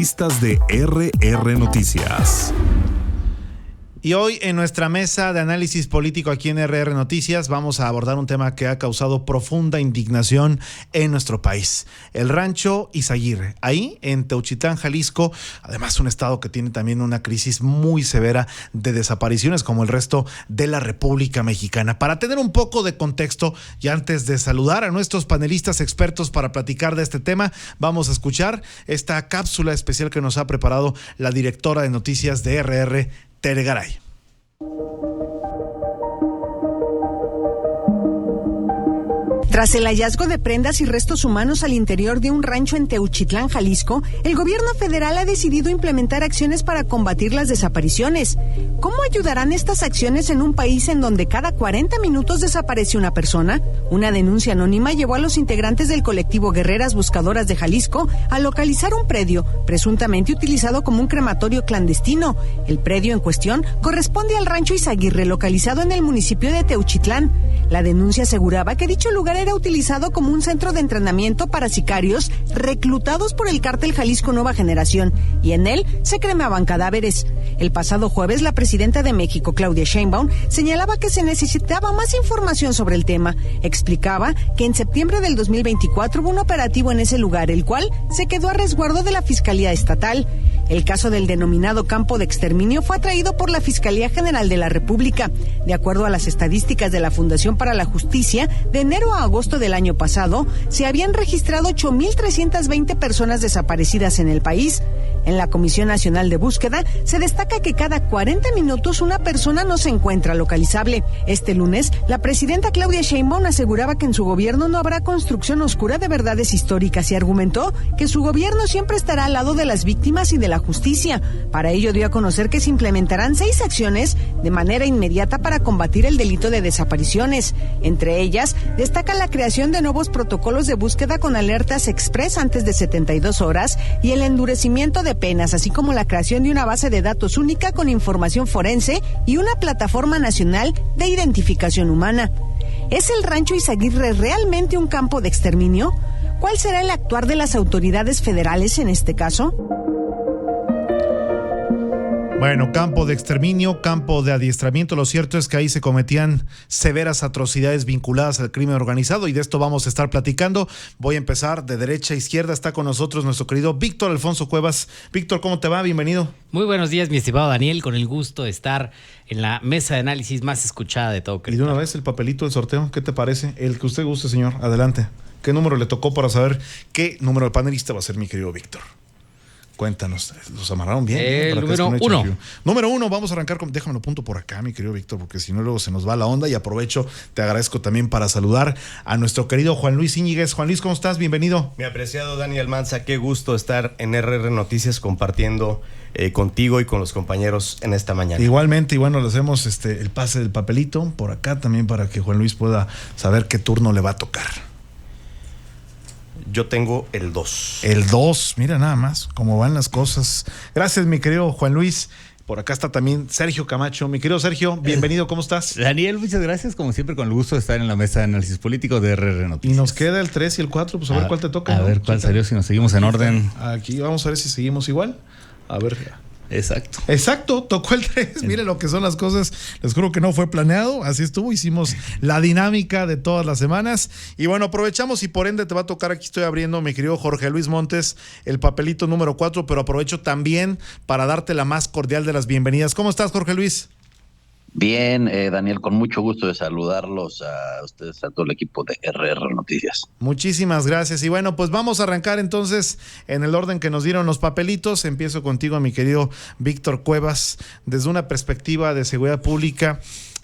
panelistas de RR Noticias. Y hoy en nuestra mesa de análisis político aquí en RR Noticias vamos a abordar un tema que ha causado profunda indignación en nuestro país. El rancho Izaguirre, ahí en Teuchitlán, Jalisco, además un estado que tiene también una crisis muy severa de desapariciones como el resto de la República Mexicana. Para tener un poco de contexto y antes de saludar a nuestros panelistas expertos para platicar de este tema, vamos a escuchar esta cápsula especial que nos ha preparado la directora de noticias de RR, Tere Garay. Tras el hallazgo de prendas y restos humanos al interior de un rancho en Teuchitlán, Jalisco, el gobierno federal ha decidido implementar acciones para combatir las desapariciones. ¿Cómo ayudarán estas acciones en un país en donde cada 40 minutos desaparece una persona? Una denuncia anónima llevó a los integrantes del colectivo Guerreras Buscadoras de Jalisco a localizar un predio presuntamente utilizado como un crematorio clandestino. El predio en cuestión corresponde al rancho Izaguirre, localizado en el municipio de Teuchitlán. La denuncia aseguraba que dicho lugar era utilizado como un centro de entrenamiento para sicarios reclutados por el cártel Jalisco Nueva Generación, y en él se cremaban cadáveres. El pasado jueves, la presidenta de México, Claudia Sheinbaum, señalaba que se necesitaba más información sobre el tema. Explicaba que en septiembre del 2024 hubo un operativo en ese lugar, el cual se quedó a resguardo de la Fiscalía Estatal. El caso del denominado campo de exterminio fue atraído por la Fiscalía General de la República. De acuerdo a las estadísticas de la Fundación para la Justicia, de enero a agosto del año pasado, se habían registrado 8,320 personas desaparecidas en el país. En la Comisión Nacional de Búsqueda se destaca que cada 40 minutos una persona no se encuentra localizable. Este lunes, la presidenta Claudia Sheinbaum aseguraba que en su gobierno no habrá construcción oscura de verdades históricas y argumentó que su gobierno siempre estará al lado de las víctimas y de la justicia. Para ello dio a conocer que se implementarán 6 acciones de manera inmediata para combatir el delito de desapariciones. Entre ellas, destaca la creación de nuevos protocolos de búsqueda con alertas express antes de 72 horas y el endurecimiento de penas, así como la creación de una base de datos única con información forense y una plataforma nacional de identificación humana. ¿Es el rancho Izaguirre realmente un campo de exterminio? ¿Cuál será el actuar de las autoridades federales en este caso? Bueno, campo de exterminio, campo de adiestramiento. Lo cierto es que ahí se cometían severas atrocidades vinculadas al crimen organizado y de esto vamos a estar platicando. Voy a empezar de derecha a izquierda. Está con nosotros nuestro querido Víctor Alfonso Cuevas. Víctor, ¿cómo te va? Bienvenido. Muy buenos días, mi estimado Daniel, con el gusto de estar en la mesa de análisis más escuchada de todo Querétaro. Y de una vez el papelito del sorteo, ¿qué te parece? El que usted guste, señor. Adelante. ¿Qué número le tocó para saber qué número de panelista va a ser mi querido Víctor? Cuéntanos, los amarraron bien. El número 1. Número 1, vamos a arrancar con, déjamelo punto por acá, mi querido Víctor, porque si no luego se nos va la onda. Y aprovecho, te agradezco también para saludar a nuestro querido Juan Luis Íñiguez. Juan Luis, ¿cómo estás? Bienvenido. Mi apreciado Daniel Manza, qué gusto estar en RR Noticias compartiendo contigo y con los compañeros en esta mañana. Igualmente, y bueno, le hacemos el pase del papelito por acá también para que Juan Luis pueda saber qué turno le va a tocar. Yo tengo el 2. El 2, mira nada más cómo van las cosas. Gracias, mi querido Juan Luis. Por acá está también Sergio Camacho. Mi querido Sergio, bienvenido, ¿cómo estás? Daniel, muchas gracias. Como siempre, con el gusto de estar en la mesa de análisis político de RR Noticias. Y nos queda el 3 y el 4, pues a ver cuál te toca. A ver cuál salió, si nos seguimos en orden. Aquí vamos a ver si seguimos igual. A ver. Exacto, tocó el 3. Mire lo que son las cosas. Les juro que no fue planeado, así estuvo. Hicimos la dinámica de todas las semanas. Y bueno, aprovechamos y por ende te va a tocar, aquí estoy abriendo, mi querido Jorge Luis Montes, el papelito número 4, pero aprovecho también para darte la más cordial de las bienvenidas. ¿Cómo estás, Jorge Luis? Bien, Daniel, con mucho gusto de saludarlos a ustedes, a todo el equipo de RR Noticias. Muchísimas gracias. Y bueno, pues vamos a arrancar entonces en el orden que nos dieron los papelitos. Empiezo contigo, mi querido Víctor Cuevas, desde una perspectiva de seguridad pública.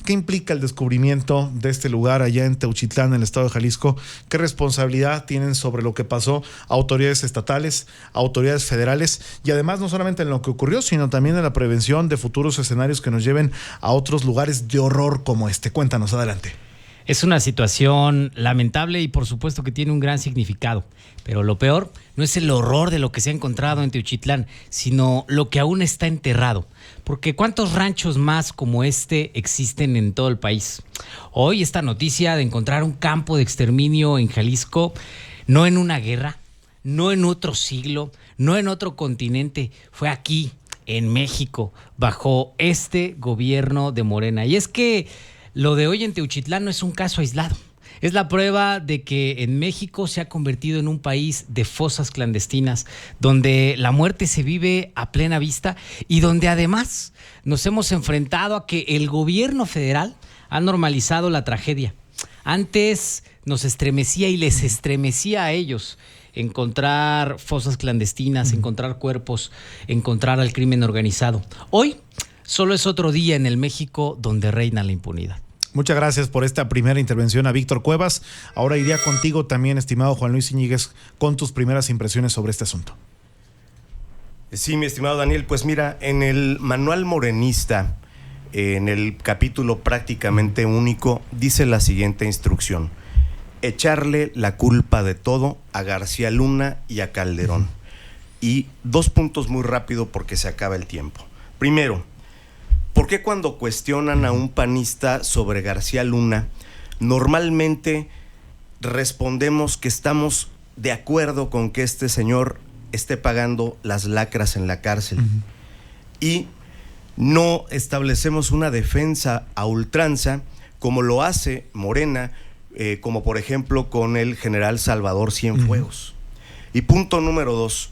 ¿Qué implica el descubrimiento de este lugar allá en Teuchitlán, en el estado de Jalisco? ¿Qué responsabilidad tienen sobre lo que pasó autoridades estatales, autoridades federales? Y además no solamente en lo que ocurrió, sino también en la prevención de futuros escenarios que nos lleven a otros lugares de horror como este. Cuéntanos, adelante. Es una situación lamentable y por supuesto que tiene un gran significado. Pero lo peor no es el horror de lo que se ha encontrado en Teuchitlán, sino lo que aún está enterrado. Porque ¿cuántos ranchos más como este existen en todo el país? Hoy esta noticia de encontrar un campo de exterminio en Jalisco, no en una guerra, no en otro siglo, no en otro continente, fue aquí, en México, bajo este gobierno de Morena. Y es que lo de hoy en Teuchitlán no es un caso aislado. Es la prueba de que en México se ha convertido en un país de fosas clandestinas, donde la muerte se vive a plena vista y donde además nos hemos enfrentado a que el gobierno federal ha normalizado la tragedia. Antes nos estremecía y les estremecía a ellos encontrar fosas clandestinas, encontrar cuerpos, encontrar al crimen organizado. Hoy solo es otro día en el México donde reina la impunidad. Muchas gracias por esta primera intervención a Víctor Cuevas. Ahora iría contigo también, estimado Juan Luis Íñiguez, con tus primeras impresiones sobre este asunto. Sí, mi estimado Daniel, pues mira, en el manual morenista, en el capítulo prácticamente único, dice la siguiente instrucción: echarle la culpa de todo a García Luna y a Calderón. Y 2 puntos muy rápido porque se acaba el tiempo. Primero, ¿por qué cuando cuestionan a un panista sobre García Luna, normalmente respondemos que estamos de acuerdo con que este señor esté pagando las lacras en la cárcel? Y no establecemos una defensa a ultranza como lo hace Morena, como por ejemplo con el general Salvador Cienfuegos. Y punto número 2,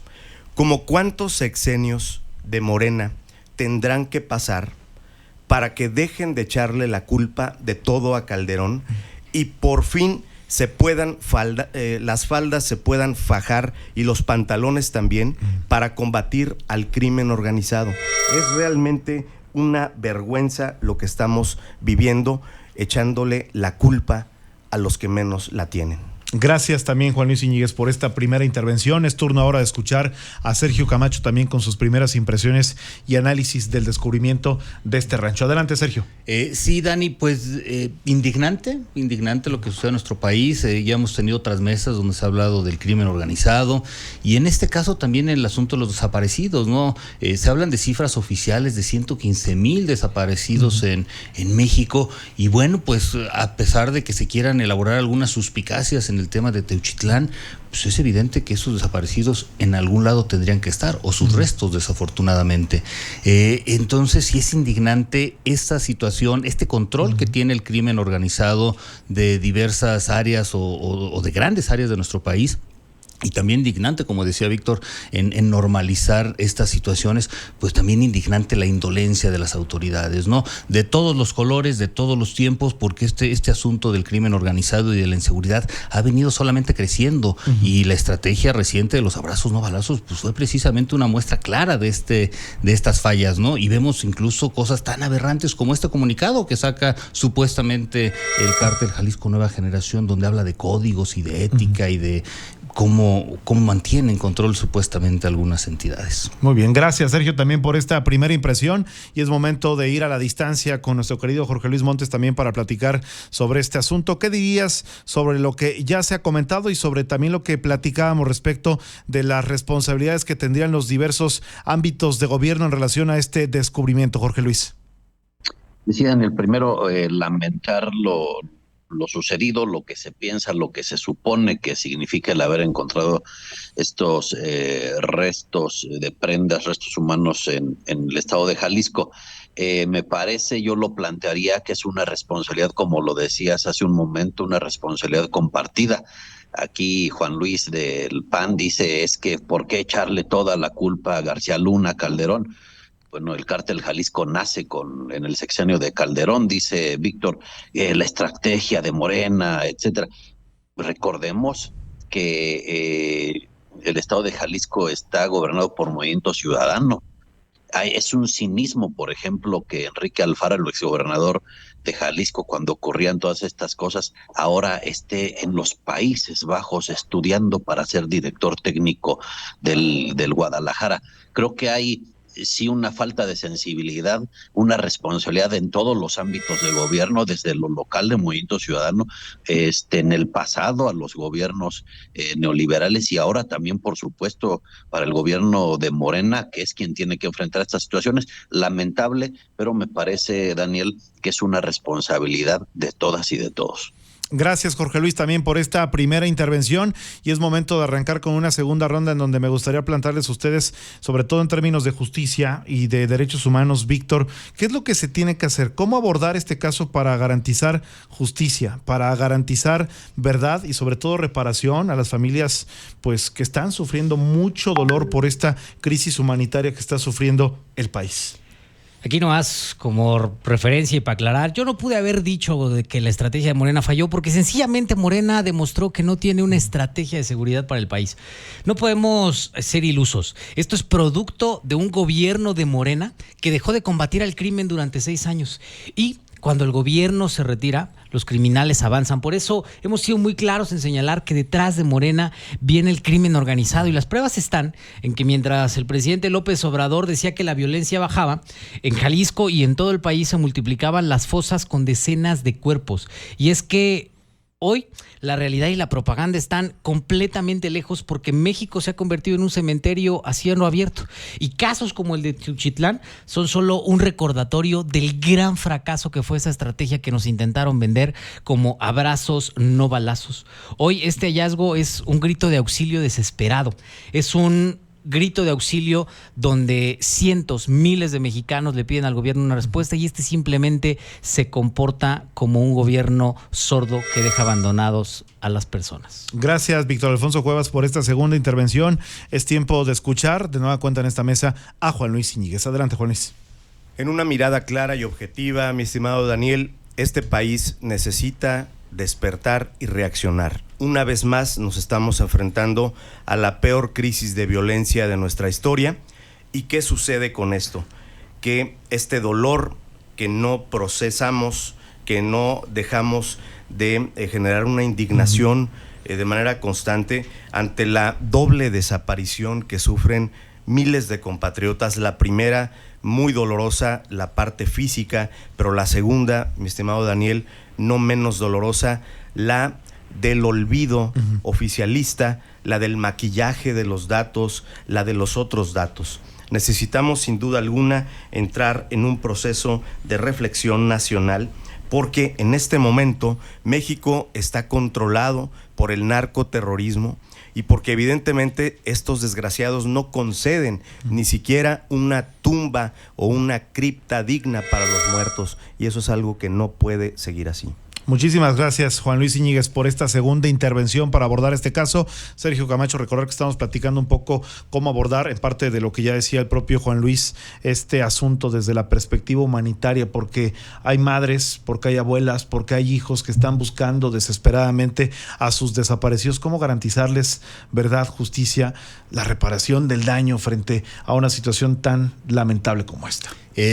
como cuántos sexenios de Morena tendrán que pasar para que dejen de echarle la culpa de todo a Calderón y por fin se puedan las faldas se puedan fajar y los pantalones también para combatir al crimen organizado. Es realmente una vergüenza lo que estamos viviendo, echándole la culpa a los que menos la tienen. Gracias también, Juan Luis Íñiguez, por esta primera intervención. Es turno ahora de escuchar a Sergio Camacho también con sus primeras impresiones y análisis del descubrimiento de este rancho. Adelante, Sergio. Sí, Dani, pues indignante lo que sucede en nuestro país. Ya hemos tenido otras mesas donde se ha hablado del crimen organizado y en este caso también el asunto de los desaparecidos, ¿no? Se hablan de cifras oficiales de 115,000 desaparecidos en México y bueno, pues a pesar de que se quieran elaborar algunas suspicacias en el tema de Teuchitlán, pues es evidente que esos desaparecidos en algún lado tendrían que estar, o sus restos, desafortunadamente. Entonces sí es indignante esta situación, este control que tiene el crimen organizado de diversas áreas o de grandes áreas de nuestro país. Y también indignante, como decía Víctor, en normalizar estas situaciones, pues también indignante la indolencia de las autoridades, ¿no? De todos los colores, de todos los tiempos, porque este asunto del crimen organizado y de la inseguridad ha venido solamente creciendo y la estrategia reciente de los abrazos no balazos, pues fue precisamente una muestra clara de estas fallas, ¿no? Y vemos incluso cosas tan aberrantes como este comunicado que saca supuestamente el cártel Jalisco Nueva Generación, donde habla de códigos y de ética y de cómo mantienen control supuestamente algunas entidades. Muy bien, gracias Sergio también por esta primera impresión y es momento de ir a la distancia con nuestro querido Jorge Luis Montes también para platicar sobre este asunto. ¿Qué dirías sobre lo que ya se ha comentado y sobre también lo que platicábamos respecto de las responsabilidades que tendrían los diversos ámbitos de gobierno en relación a este descubrimiento, Jorge Luis? Decían el primero, lamentar lo sucedido, lo que se piensa, lo que se supone que significa el haber encontrado estos restos de prendas, restos humanos en el estado de Jalisco. Me parece, yo lo plantearía que es una responsabilidad, como lo decías hace un momento, una responsabilidad compartida. Aquí Juan Luis del PAN dice, es que ¿por qué echarle toda la culpa a García Luna, Calderón? Bueno, el cártel Jalisco nace en el sexenio de Calderón, dice Víctor, la estrategia de Morena, etcétera. Recordemos que el estado de Jalisco está gobernado por Movimiento Ciudadano. Es un cinismo, por ejemplo, que Enrique Alfaro, el exgobernador de Jalisco, cuando ocurrían todas estas cosas, ahora esté en los Países Bajos estudiando para ser director técnico del Guadalajara. Creo que hay sí una falta de sensibilidad, una responsabilidad en todos los ámbitos de gobierno, desde lo local de Movimiento Ciudadano, en el pasado a los gobiernos neoliberales y ahora también, por supuesto, para el gobierno de Morena, que es quien tiene que enfrentar estas situaciones. Lamentable, pero me parece, Daniel, que es una responsabilidad de todas y de todos. Gracias, Jorge Luis, también por esta primera intervención, y es momento de arrancar con una segunda ronda en donde me gustaría plantearles a ustedes, sobre todo en términos de justicia y de derechos humanos. Víctor, ¿qué es lo que se tiene que hacer? ¿Cómo abordar este caso para garantizar justicia, para garantizar verdad y sobre todo reparación a las familias pues que están sufriendo mucho dolor por esta crisis humanitaria que está sufriendo el país? Aquí nomás como referencia y para aclarar, yo no pude haber dicho de que la estrategia de Morena falló porque sencillamente Morena demostró que no tiene una estrategia de seguridad para el país. No podemos ser ilusos. Esto es producto de un gobierno de Morena que dejó de combatir al crimen durante 6 años. Y cuando el gobierno se retira, los criminales avanzan. Por eso hemos sido muy claros en señalar que detrás de Morena viene el crimen organizado, y las pruebas están en que mientras el presidente López Obrador decía que la violencia bajaba, en Jalisco y en todo el país se multiplicaban las fosas con decenas de cuerpos. Y es que hoy la realidad y la propaganda están completamente lejos porque México se ha convertido en un cementerio a cielo abierto. Y casos como el de Teuchitlán son solo un recordatorio del gran fracaso que fue esa estrategia que nos intentaron vender como abrazos, no balazos. Hoy este hallazgo es un grito de auxilio desesperado. Es un grito de auxilio donde cientos, miles de mexicanos le piden al gobierno una respuesta, y este simplemente se comporta como un gobierno sordo que deja abandonados a las personas. Gracias, Víctor Alfonso Cuevas, por esta segunda intervención. Es tiempo de escuchar de nueva cuenta en esta mesa a Juan Luis Íñiguez. Adelante, Juan Luis. En una mirada clara y objetiva, mi estimado Daniel, este país necesita despertar y reaccionar. Una vez más nos estamos enfrentando a la peor crisis de violencia de nuestra historia. ¿Y qué sucede con esto? Que este dolor que no procesamos, que no dejamos de generar una indignación de manera constante ante la doble desaparición que sufren miles de compatriotas. La primera, muy dolorosa, la parte física, pero la segunda, mi estimado Daniel, no menos dolorosa, la del olvido oficialista, la del maquillaje de los datos, la de los otros datos. Necesitamos sin duda alguna entrar en un proceso de reflexión nacional, porque en este momento México está controlado por el narcoterrorismo y porque evidentemente estos desgraciados no conceden ni siquiera una tumba o una cripta digna para los muertos, y eso es algo que no puede seguir así. Muchísimas gracias, Juan Luis Íñiguez, por esta segunda intervención para abordar este caso. Sergio Camacho, recordar que estamos platicando un poco cómo abordar, en parte de lo que ya decía el propio Juan Luis, este asunto desde la perspectiva humanitaria, porque hay madres, porque hay abuelas, porque hay hijos que están buscando desesperadamente a sus desaparecidos. ¿Cómo garantizarles verdad, justicia, la reparación del daño frente a una situación tan lamentable como esta?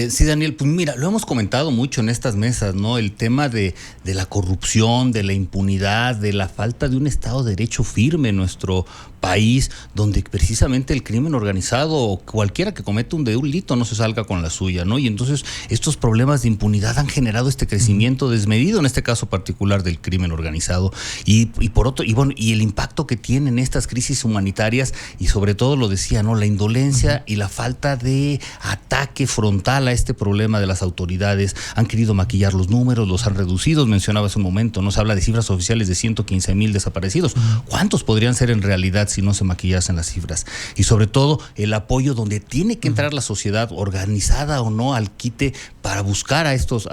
Sí, Daniel, pues mira, lo hemos comentado mucho en estas mesas, ¿no? El tema de la corrupción, de la impunidad, de la falta de un Estado de Derecho firme en nuestro país, donde precisamente el crimen organizado o cualquiera que cometa un delito no se salga con la suya, ¿no? Y entonces estos problemas de impunidad han generado este crecimiento desmedido, en este caso particular del crimen organizado, y por otro, y bueno, y el impacto que tienen estas crisis humanitarias, y sobre todo lo decía, ¿no? La indolencia y la falta de ataque frontal a este problema de las autoridades. Han querido maquillar los números, los han reducido. Mencionaba hace un momento, no se habla de cifras oficiales de 115,000 desaparecidos. ¿Cuántos podrían ser en realidad si no se maquillasen las cifras? Y sobre todo el apoyo donde tiene que entrar la sociedad, organizada o no, al quite para buscar a estos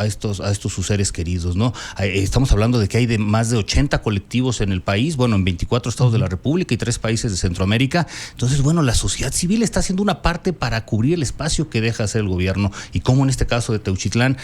sus seres queridos, ¿no? Estamos hablando de que hay de más de 80 colectivos en el país, bueno, en 24 estados de la República y 3 países de Centroamérica. Entonces, bueno, la sociedad civil está haciendo una parte para cubrir el espacio que deja hacer el gobierno, y como en este caso de Teuchitlán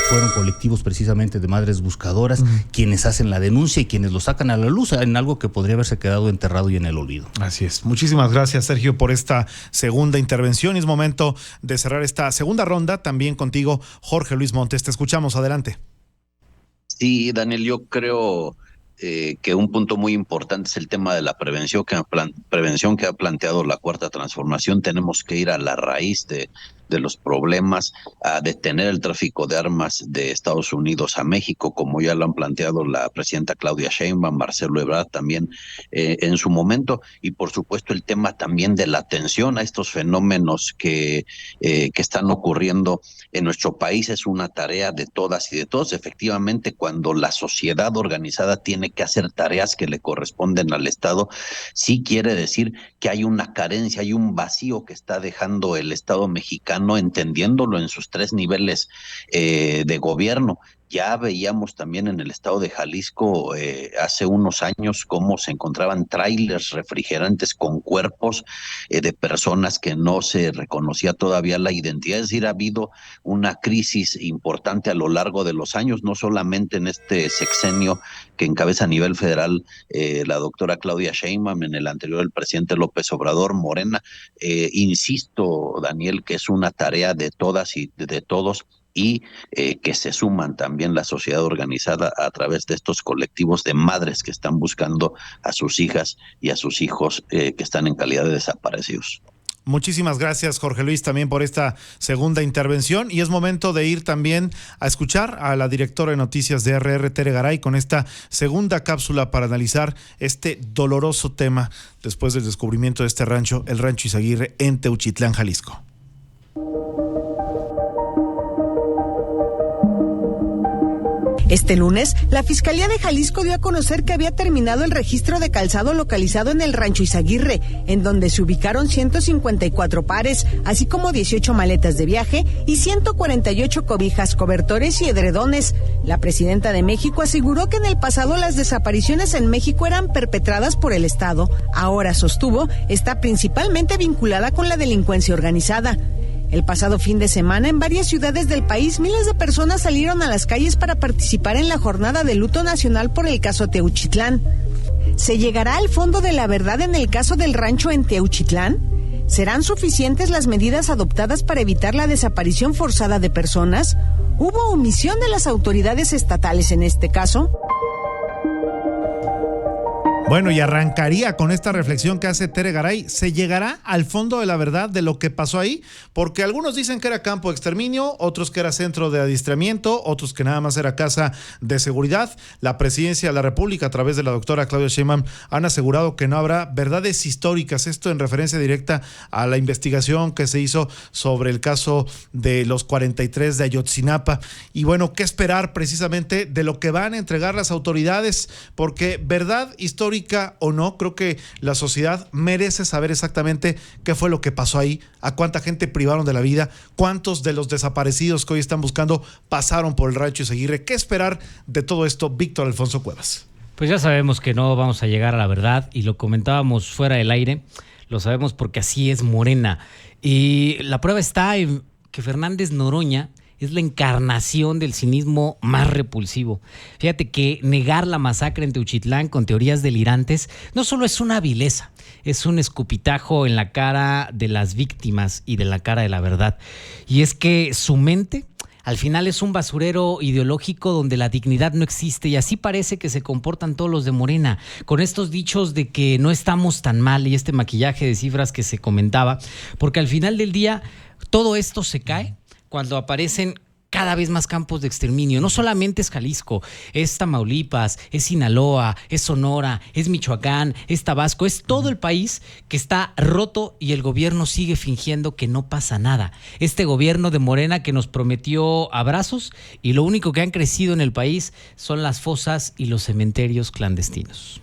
fueron colectivos precisamente de madres buscadoras quienes hacen la denuncia y quienes lo sacan a la luz en algo que podría haberse quedado enterrado y en el olvido. Así es. Muchísimas gracias, Sergio, por esta segunda intervención. Es momento de cerrar esta segunda ronda también contigo, Jorge Luis Montes. Te escuchamos, adelante. Sí, Daniel, yo creo que un punto muy importante es el tema de la prevención que ha planteado la Cuarta Transformación. Tenemos que ir a la raíz de los problemas, a detener el tráfico de armas de Estados Unidos a México, como ya lo han planteado la presidenta Claudia Sheinbaum, Marcelo Ebrard también en su momento, y por supuesto el tema también de la atención a estos fenómenos que están ocurriendo en nuestro país. Es una tarea de todas y de todos. Efectivamente, cuando la sociedad organizada tiene que hacer tareas que le corresponden al Estado, sí quiere decir que hay una carencia, hay un vacío que está dejando el Estado mexicano, entendiéndolo en sus 3 niveles de gobierno. Ya veíamos también en el estado de Jalisco hace unos años cómo se encontraban tráilers refrigerantes con cuerpos de personas que no se reconocía todavía la identidad. Es decir, ha habido una crisis importante a lo largo de los años, no solamente en este sexenio que encabeza a nivel federal la doctora Claudia Sheinbaum, en el anterior el presidente López Obrador, Morena. Insisto, Daniel, que es una tarea de todas y de todos, y que se suman también la sociedad organizada a través de estos colectivos de madres que están buscando a sus hijas y a sus hijos que están en calidad de desaparecidos. Muchísimas gracias, Jorge Luis, también por esta segunda intervención, y es momento de ir también a escuchar a la directora de noticias de RR, Tere Garay, con esta segunda cápsula para analizar este doloroso tema después del descubrimiento de este rancho, el Rancho Izaguirre, en Teuchitlán, Jalisco. Este lunes, la Fiscalía de Jalisco dio a conocer que había terminado el registro de calzado localizado en el Rancho Izaguirre, en donde se ubicaron 154 pares, así como 18 maletas de viaje y 148 cobijas, cobertores y edredones. La presidenta de México aseguró que en el pasado las desapariciones en México eran perpetradas por el Estado. Ahora, sostuvo, está principalmente vinculada con la delincuencia organizada. El pasado fin de semana, en varias ciudades del país, miles de personas salieron a las calles para participar en la jornada de luto nacional por el caso Teuchitlán. ¿Se llegará al fondo de la verdad en el caso del rancho en Teuchitlán? ¿Serán suficientes las medidas adoptadas para evitar la desaparición forzada de personas? ¿Hubo omisión de las autoridades estatales en este caso? Bueno, y arrancaría con esta reflexión que hace Tere Garay. ¿Se llegará al fondo de la verdad de lo que pasó ahí? Porque algunos dicen que era campo de exterminio, otros que era centro de adiestramiento, otros que nada más era casa de seguridad. La Presidencia de la República, a través de la doctora Claudia Sheinbaum, han asegurado que no habrá verdades históricas. Esto en referencia directa a la investigación que se hizo sobre el caso de los 43 de Ayotzinapa. Y bueno, ¿qué esperar precisamente de lo que van a entregar las autoridades? Porque verdad histórica o no, creo que la sociedad merece saber exactamente qué fue lo que pasó ahí, a cuánta gente privaron de la vida, cuántos de los desaparecidos que hoy están buscando pasaron por el Rancho Izaguirre. ¿Qué esperar de todo esto, Víctor Alfonso Cuevas? Pues ya sabemos que no vamos a llegar a la verdad, y lo comentábamos fuera del aire, lo sabemos porque así es Morena. Y la prueba está en que Fernández Noroña es la encarnación del cinismo más repulsivo. Fíjate que negar la masacre en Teuchitlán con teorías delirantes no solo es una vileza, es un escupitajo en la cara de las víctimas y de la cara de la verdad. Y es que su mente al final es un basurero ideológico donde la dignidad no existe, y así parece que se comportan todos los de Morena, con estos dichos de que no estamos tan mal y este maquillaje de cifras que se comentaba, porque al final del día todo esto se cae cuando aparecen cada vez más campos de exterminio. No solamente es Jalisco, es Tamaulipas, es Sinaloa, es Sonora, es Michoacán, es Tabasco, es todo el país que está roto y el gobierno sigue fingiendo que no pasa nada. Este gobierno de Morena que nos prometió abrazos, y lo único que han crecido en el país son las fosas y los cementerios clandestinos.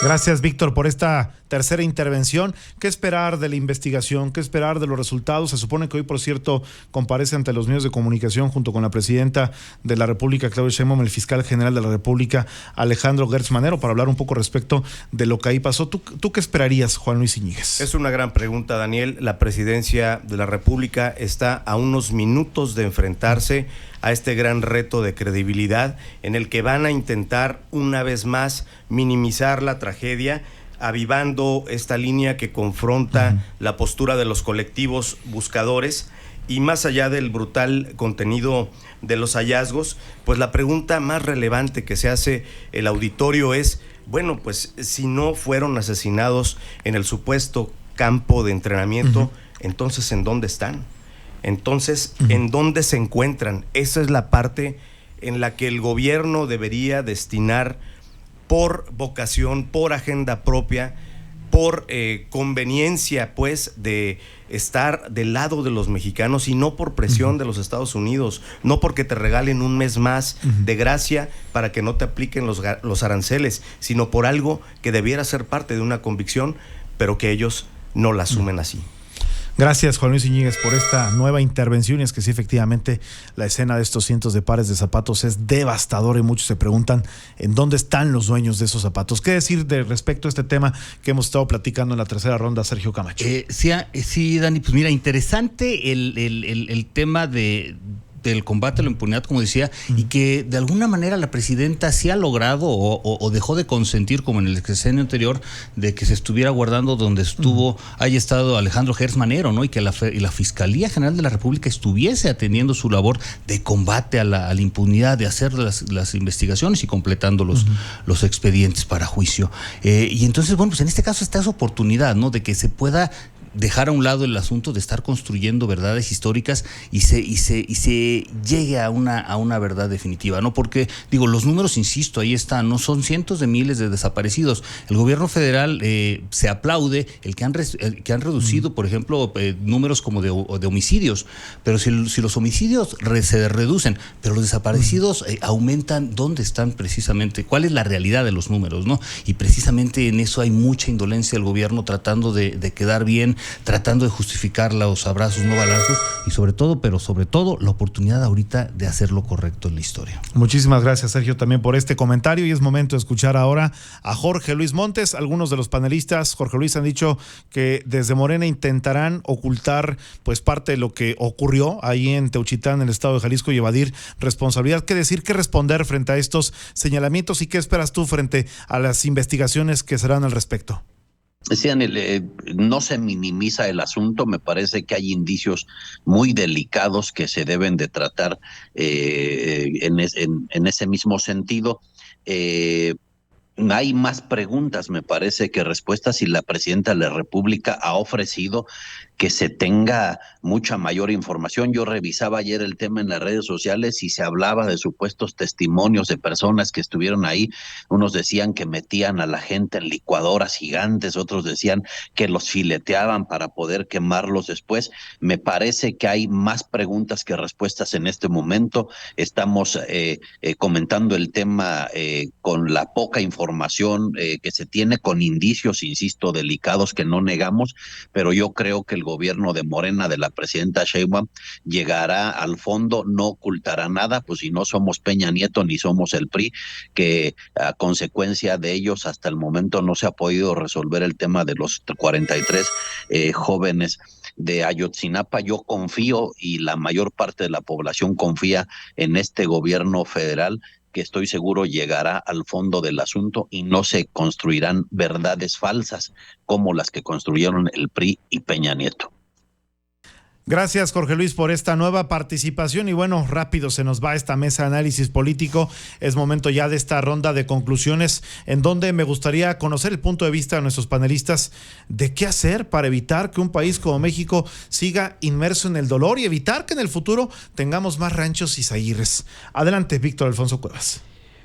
Gracias, Víctor, por esta tercera intervención. ¿Qué esperar de la investigación? ¿Qué esperar de los resultados? Se supone que hoy, por cierto, comparece ante los medios de comunicación junto con la presidenta de la República, Claudia Sheinbaum, el fiscal general de la República, Alejandro Gertz Manero, para hablar un poco respecto de lo que ahí pasó. ¿Tú qué esperarías, Juan Luis Iñiguez? Es una gran pregunta, Daniel. La presidencia de la República está a unos minutos de enfrentarse a este gran reto de credibilidad en el que van a intentar una vez más minimizar la tragedia, avivando esta línea que confronta la postura de los colectivos buscadores. Y más allá del brutal contenido de los hallazgos, pues la pregunta más relevante que se hace el auditorio es, bueno, pues si no fueron asesinados en el supuesto campo de entrenamiento, entonces ¿en dónde están? Entonces, ¿en dónde se encuentran? Esa es la parte en la que el gobierno debería destinar, por vocación, por agenda propia, por conveniencia, pues, de estar del lado de los mexicanos y no por presión de los Estados Unidos, no porque te regalen un mes más de gracia para que no te apliquen los aranceles, sino por algo que debiera ser parte de una convicción, pero que ellos no la asumen así. Gracias, Juan Luis Íñiguez, por esta nueva intervención. Es que sí, efectivamente, la escena de estos cientos de pares de zapatos es devastadora y muchos se preguntan en dónde están los dueños de esos zapatos. ¿Qué decir de respecto a este tema que hemos estado platicando en la tercera ronda, Sergio Camacho? Sí, Dani, pues mira, interesante el tema del combate a la impunidad, como decía, y que de alguna manera la presidenta sí ha logrado o dejó de consentir, como en el sexenio anterior, de que se estuviera guardando donde haya estado Alejandro Gertz Manero, ¿no? Y que la Fiscalía General de la República estuviese atendiendo su labor de combate a la impunidad, de hacer las investigaciones y completando los expedientes para juicio. Y entonces, bueno, pues en este caso está esa oportunidad, ¿no? De que se pueda dejar a un lado el asunto de estar construyendo verdades históricas y se llegue a una verdad definitiva, ¿no? Porque, digo, los números, insisto, ahí están, no son cientos de miles de desaparecidos. El gobierno federal se aplaude el que han reducido, por ejemplo, números como de homicidios, pero si los homicidios se reducen, pero los desaparecidos aumentan, ¿dónde están precisamente? ¿Cuál es la realidad de los números, no? Y precisamente en eso hay mucha indolencia del gobierno, tratando de quedar bien, tratando de justificar los abrazos, no balazos, y sobre todo la oportunidad ahorita de hacer lo correcto en la historia. Muchísimas gracias, Sergio, también por este comentario, y es momento de escuchar ahora a Jorge Luis Montes. Algunos de los panelistas, Jorge Luis, han dicho que desde Morena intentarán ocultar pues parte de lo que ocurrió ahí en Teuchitlán, en el estado de Jalisco, y evadir responsabilidad. ¿Qué decir, qué responder frente a estos señalamientos y qué esperas tú frente a las investigaciones que serán al respecto? Sí, Daniel, no se minimiza el asunto, me parece que hay indicios muy delicados que se deben de tratar en ese mismo sentido. Hay más preguntas, me parece, que respuestas, y la presidenta de la República ha ofrecido que se tenga mucha mayor información. Yo revisaba ayer el tema en las redes sociales y se hablaba de supuestos testimonios de personas que estuvieron ahí. Unos decían que metían a la gente en licuadoras gigantes, otros decían que los fileteaban para poder quemarlos después. Me parece que hay más preguntas que respuestas en este momento. Estamos comentando el tema con la poca información que se tiene, con indicios, insisto, delicados que no negamos, pero yo creo que el gobierno de Morena, de la presidenta Sheinbaum, llegará al fondo, no ocultará nada, pues si no somos Peña Nieto ni somos el PRI, que a consecuencia de ellos hasta el momento no se ha podido resolver el tema de los 43 jóvenes de Ayotzinapa. Yo confío, y la mayor parte de la población confía en este gobierno federal, que estoy seguro llegará al fondo del asunto y no se construirán verdades falsas como las que construyeron el PRI y Peña Nieto. Gracias, Jorge Luis, por esta nueva participación. Y bueno, rápido se nos va esta mesa de análisis político. Es momento ya de esta ronda de conclusiones, en donde me gustaría conocer el punto de vista de nuestros panelistas de qué hacer para evitar que un país como México siga inmerso en el dolor y evitar que en el futuro tengamos más ranchos Izaguirres. Adelante, Víctor Alfonso Cuevas.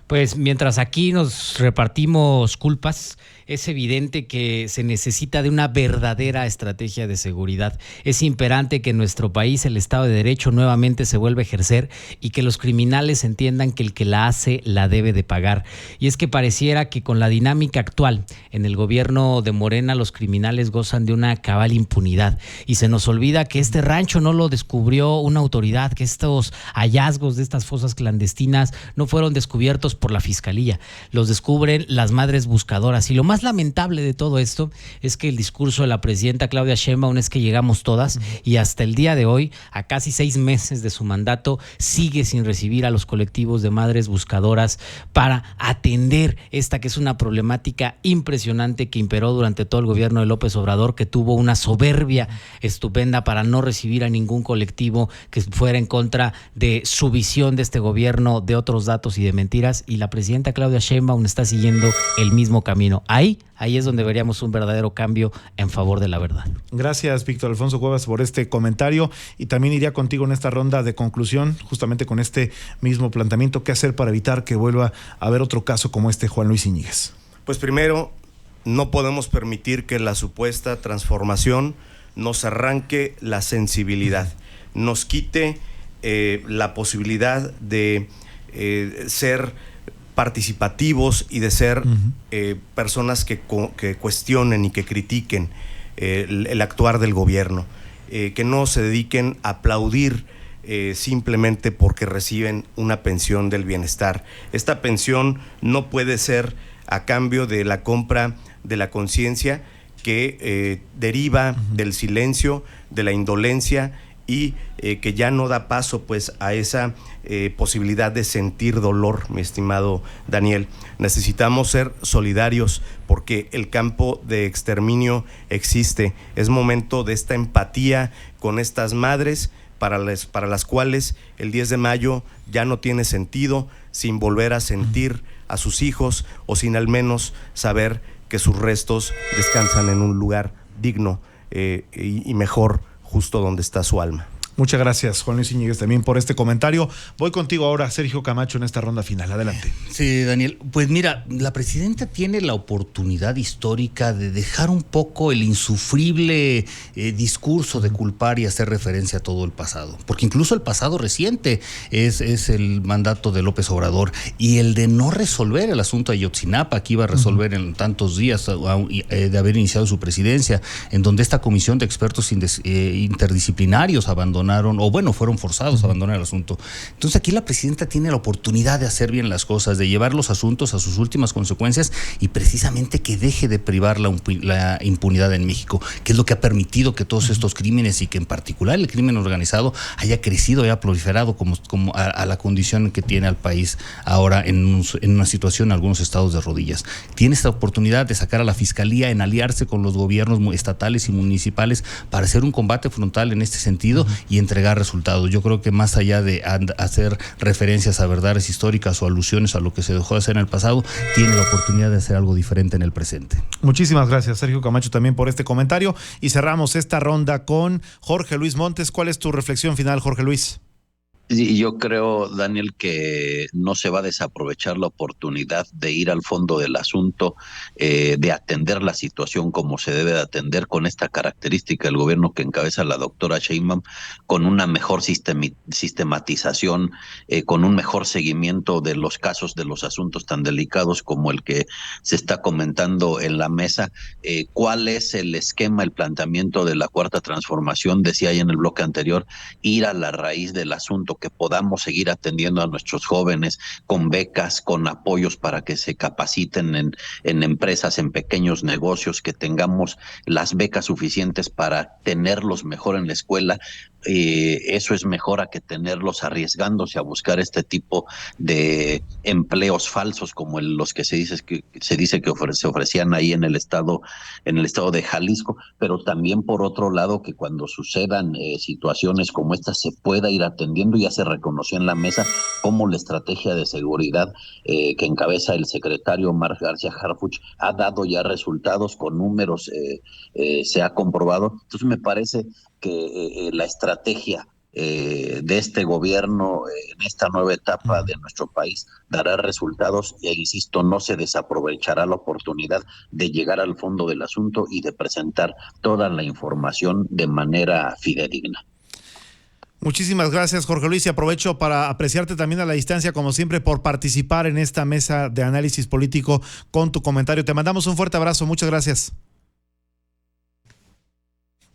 Pues mientras aquí nos repartimos culpas, es evidente que se necesita de una verdadera estrategia de seguridad. Es imperante que en nuestro país el Estado de Derecho nuevamente se vuelva a ejercer y que los criminales entiendan que el que la hace la debe de pagar. Y es que pareciera que con la dinámica actual en el gobierno de Morena, los criminales gozan de una cabal impunidad, y se nos olvida que este rancho no lo descubrió una autoridad, que estos hallazgos de estas fosas clandestinas no fueron descubiertos por la Fiscalía, los descubren las madres buscadoras. Y lo más lamentable de todo esto es que el discurso de la presidenta Claudia Sheinbaum es que llegamos todas, y hasta el día de hoy, a casi 6 meses de su mandato, sigue sin recibir a los colectivos de madres buscadoras para atender esta que es una problemática impresionante que imperó durante todo el gobierno de López Obrador, que tuvo una soberbia estupenda para no recibir a ningún colectivo que fuera en contra de su visión de este gobierno, de otros datos y de mentiras. Y la presidenta Claudia Sheinbaum está siguiendo el mismo camino. Ahí ahí es donde veríamos un verdadero cambio en favor de la verdad. Gracias, Víctor Alfonso Cuevas, por este comentario, y también iría contigo en esta ronda de conclusión, justamente con este mismo planteamiento: ¿qué hacer para evitar que vuelva a haber otro caso como este, Juan Luis Íñiguez? Pues primero, no podemos permitir que la supuesta transformación nos arranque la sensibilidad, nos quite la posibilidad de ser participativos y de ser personas que cuestionen y que critiquen el actuar del gobierno, que no se dediquen a aplaudir simplemente porque reciben una pensión del bienestar. Esta pensión no puede ser a cambio de la compra de la conciencia que deriva del silencio, de la indolencia, y que ya no da paso pues a esa posibilidad de sentir dolor, mi estimado Daniel. Necesitamos ser solidarios porque el campo de exterminio existe. Es momento de esta empatía con estas madres para las cuales el 10 de mayo ya no tiene sentido sin volver a sentir a sus hijos, o sin al menos saber que sus restos descansan en un lugar digno y mejor, justo donde está su alma. Muchas gracias, Juan Luis Íñiguez, también por este comentario. Voy contigo ahora, Sergio Camacho, en esta ronda final. Adelante. Sí, Daniel. Pues mira, la presidenta tiene la oportunidad histórica de dejar un poco el insufrible discurso de culpar y hacer referencia a todo el pasado. Porque incluso el pasado reciente es el mandato de López Obrador, y el de no resolver el asunto de Ayotzinapa, que iba a resolver en tantos días de haber iniciado su presidencia, en donde esta comisión de expertos interdisciplinarios fueron forzados a abandonar el asunto. Entonces aquí la presidenta tiene la oportunidad de hacer bien las cosas, de llevar los asuntos a sus últimas consecuencias, y precisamente que deje de privar la impunidad en México, que es lo que ha permitido que todos estos crímenes, y que en particular el crimen organizado, haya crecido, haya proliferado como a la condición que tiene al país ahora en una situación, en algunos estados de rodillas. Tiene esta oportunidad de sacar a la fiscalía, en aliarse con los gobiernos estatales y municipales para hacer un combate frontal en este sentido y entregar resultados. Yo creo que más allá de hacer referencias a verdades históricas o alusiones a lo que se dejó de hacer en el pasado, tiene la oportunidad de hacer algo diferente en el presente. Muchísimas gracias, Sergio Camacho, también por este comentario, y cerramos esta ronda con Jorge Luis Montes. ¿Cuál es tu reflexión final, Jorge Luis? Y yo creo, Daniel, que no se va a desaprovechar la oportunidad de ir al fondo del asunto, de atender la situación como se debe de atender, con esta característica del gobierno que encabeza la doctora Sheinbaum, con una mejor sistematización, con un mejor seguimiento de los casos, de los asuntos tan delicados como el que se está comentando en la mesa. ¿Cuál es el esquema, el planteamiento de la Cuarta Transformación? Decía ahí en el bloque anterior, ir a la raíz del asunto, que podamos seguir atendiendo a nuestros jóvenes con becas, con apoyos para que se capaciten en empresas, en pequeños negocios, que tengamos las becas suficientes para tenerlos mejor en la escuela. Eso es mejor a que tenerlos arriesgándose a buscar este tipo de empleos falsos como los que se dice que se ofrecían ahí en el estado de Jalisco, pero también por otro lado que cuando sucedan situaciones como esta se pueda ir atendiendo. Ya se reconoció en la mesa cómo la estrategia de seguridad que encabeza el secretario Omar García Harfuch ha dado ya resultados con números, se ha comprobado. Entonces me parece que la estrategia de este gobierno en esta nueva etapa de nuestro país dará resultados, e insisto, no se desaprovechará la oportunidad de llegar al fondo del asunto y de presentar toda la información de manera fidedigna. Muchísimas gracias, Jorge Luis, y aprovecho para apreciarte también a la distancia, como siempre, por participar en esta mesa de análisis político con tu comentario. Te mandamos un fuerte abrazo, muchas gracias.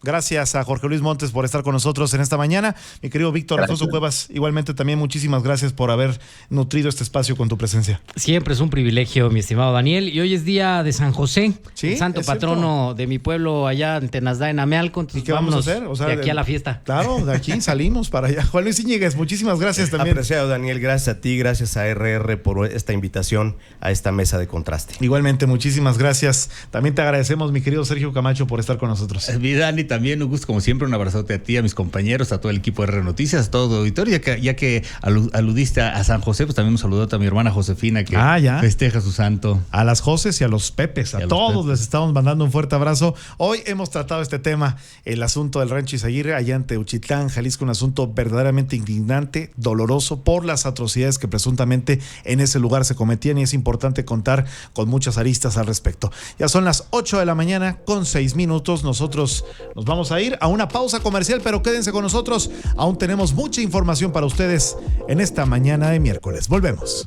Gracias a Jorge Luis Montes por estar con nosotros en esta mañana. Mi querido Víctor Alfonso Cuevas, igualmente también muchísimas gracias por haber nutrido este espacio con tu presencia. Siempre es un privilegio, mi estimado Daniel. Y hoy es día de San José, ¿sí? El santo patrono de mi pueblo allá en Tenasdá, en Amealco. Entonces, ¿y qué vamos a hacer? O sea, de aquí a la fiesta. Claro, de aquí salimos para allá. Juan Luis Íñiguez, muchísimas gracias también. Apreciado, Daniel, gracias a ti, gracias a RR por esta invitación a esta mesa de contraste. Igualmente, muchísimas gracias. También te agradecemos, mi querido Sergio Camacho, por estar con nosotros. Mi Dani, también un gusto como siempre, un abrazote a ti, a mis compañeros, a todo el equipo de R Noticias, a todo el auditorio, ya que aludiste a San José, pues también un saludo a mi hermana Josefina que festeja su santo. A las Joses y a los Pepes, a todos les estamos mandando un fuerte abrazo. Hoy hemos tratado este tema, el asunto del Rancho Izaguirre, allá en Teuchitlán, Jalisco, un asunto verdaderamente indignante, doloroso por las atrocidades que presuntamente en ese lugar se cometían, y es importante contar con muchas aristas al respecto. Ya son las 8 de la mañana con 6 minutos. Nosotros nos vamos a ir a una pausa comercial, pero quédense con nosotros. Aún tenemos mucha información para ustedes en esta mañana de miércoles. Volvemos.